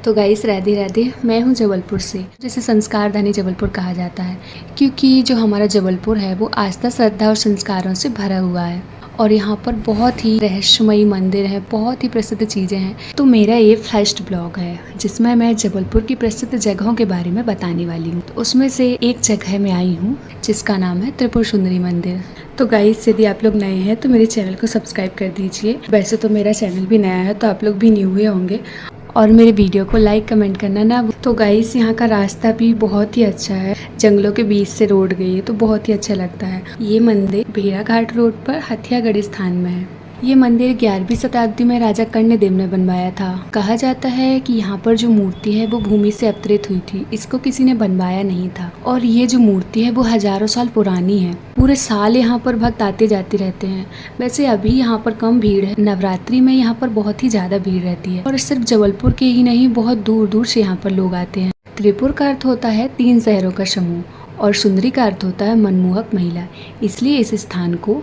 तो गाइस राधे राधे। मैं हूँ जबलपुर से, जिसे संस्कार धनी जबलपुर कहा जाता है, क्योंकि जो हमारा जबलपुर है वो आस्था, श्रद्धा और संस्कारों से भरा हुआ है। और यहाँ पर बहुत ही रहस्यमयी मंदिर है, बहुत ही प्रसिद्ध चीज़ें हैं। तो मेरा ये फर्स्ट ब्लॉग है जिसमें मैं जबलपुर की प्रसिद्ध जगहों के बारे में बताने वाली हूँ। तो उसमें से एक जगह में आई हूँ जिसका नाम है त्रिपुर सुंदरी मंदिर। तो गाइस, यदि आप लोग नए हैं तो मेरे चैनल को सब्सक्राइब कर दीजिए। वैसे तो मेरा चैनल भी नया है, तो आप लोग भी न्यू हुए होंगे, और मेरे वीडियो को लाइक कमेंट करना ना। तो गाइस, यहाँ का रास्ता भी बहुत ही अच्छा है, जंगलों के बीच से रोड गई है, तो बहुत ही अच्छा लगता है। ये मंदिर भेड़ाघाट रोड पर हथियागढ़ स्थान में है। ये मंदिर 11वीं शताब्दी में राजा कर्णदेव ने बनवाया था। कहा जाता है कि यहाँ पर जो मूर्ति है वो भूमि से अवतरित हुई थी, इसको किसी ने बनवाया नहीं था। और ये जो मूर्ति है वो हजारों साल पुरानी है। पूरे साल यहाँ पर भक्त आते जाते रहते हैं। वैसे अभी यहाँ पर कम भीड़ है, नवरात्रि में यहाँ पर बहुत ही ज्यादा भीड़ रहती है। और सिर्फ जबलपुर के ही नहीं, बहुत दूर दूर से यहाँ पर लोग आते हैं। त्रिपुर का अर्थ होता है 3 शहरों का समूह, और सुंदरी का अर्थ होता है मनमोहक महिला। इसलिए इस स्थान को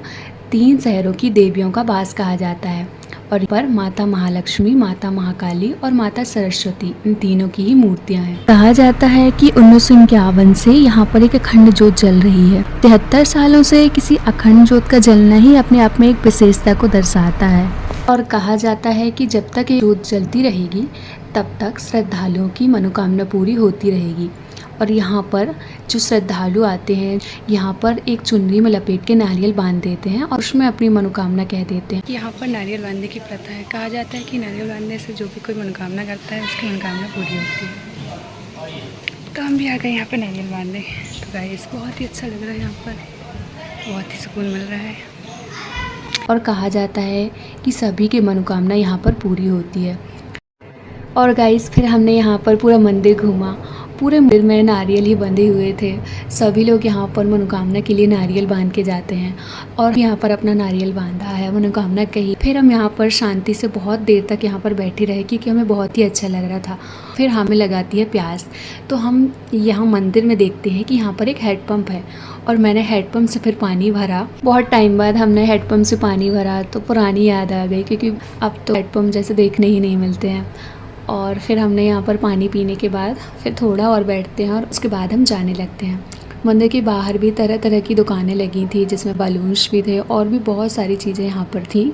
3 शहरों की देवियों का वास कहा जाता है। और पर माता महालक्ष्मी, माता महाकाली और माता सरस्वती, इन तीनों की ही मूर्तियां हैं। कहा जाता है कि 1951 से यहाँ पर एक अखंड ज्योत जल रही है। 73 सालों से किसी अखंड ज्योत का जलना ही अपने आप में एक विशेषता को दर्शाता है। और कहा जाता है कि जब तक ये ज्योत जलती रहेगी तब तक श्रद्धालुओं की मनोकामना पूरी होती रहेगी। और यहाँ पर जो श्रद्धालु आते हैं, यहाँ पर एक चुनरी में लपेट के नारियल बांध देते हैं और उसमें अपनी मनोकामना कह देते हैं। यहाँ पर नारियल बांधने की प्रथा है। कहा जाता है कि नारियल बांधने से जो भी कोई मनोकामना करता है उसकी मनोकामना पूरी होती है। तो हम भी आ गए यहाँ पर नारियल बांधने। तो गाइस, बहुत ही अच्छा लग रहा है, यहाँ पर बहुत ही सुकून मिल रहा है। और कहा जाता है कि सभी की मनोकामना यहाँ पर पूरी होती है। और गाइस, फिर हमने यहाँ पर पूरा मंदिर घूमा। पूरे मंदिर में नारियल ही बंधे हुए थे। सभी लोग यहाँ पर मनोकामना के लिए नारियल बांध के जाते हैं, और यहाँ पर अपना नारियल बांधा है, मनोकामना कही। फिर हम यहाँ पर शांति से बहुत देर तक यहाँ पर बैठे रहे, क्योंकि हमें बहुत ही अच्छा लग रहा था। फिर हमें लगाती है प्यास, तो हम यहाँ मंदिर में देखते हैं कि यहाँ पर एक हैंडपम्प है, और मैंने हैंडपम्प से फिर पानी भरा। बहुत टाइम बाद हमने हैंडपम्प से पानी भरा तो पुरानी याद आ गई, क्योंकि अब तो हैंडपम्प जैसे देखने ही नहीं मिलते हैं। और फिर हमने यहाँ पर पानी पीने के बाद फिर थोड़ा और बैठते हैं, और उसके बाद हम जाने लगते हैं। मंदिर के बाहर भी तरह तरह की दुकानें लगी थी, जिसमें बलून्स भी थे और भी बहुत सारी चीज़ें यहाँ पर थी।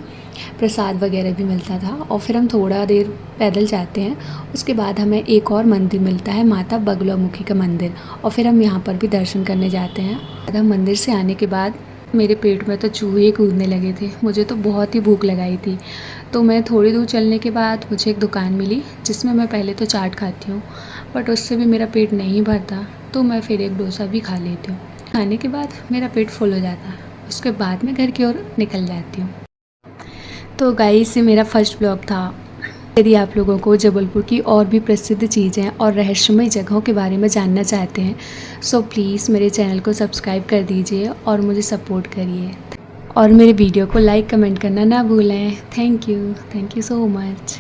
प्रसाद वगैरह भी मिलता था। और फिर हम थोड़ा देर पैदल जाते हैं। उसके बाद हमें एक और मंदिर मिलता है, माता बगलामुखी का मंदिर, और फिर हम यहाँ पर भी दर्शन करने जाते हैं। हम मंदिर से आने के बाद मेरे पेट में तो चूहे कूदने लगे थे। मुझे तो बहुत ही भूख लगाई थी। तो मैं थोड़ी दूर चलने के बाद मुझे एक दुकान मिली, जिसमें मैं पहले तो चाट खाती हूँ, बट उससे भी मेरा पेट नहीं भरता, तो मैं फिर एक डोसा भी खा लेती हूँ। खाने के बाद मेरा पेट फुल हो जाता है। उसके बाद मैं घर की ओर निकल जाती हूँ। तो गाइस, ये मेरा फर्स्ट ब्लॉग था। यदि आप लोगों को जबलपुर की और भी प्रसिद्ध चीज़ें और रहस्यमय जगहों के बारे में जानना चाहते हैं, सो प्लीज़ मेरे चैनल को सब्सक्राइब कर दीजिए और मुझे सपोर्ट करिए। और मेरे वीडियो को लाइक कमेंट करना ना भूलें। Thank you so much.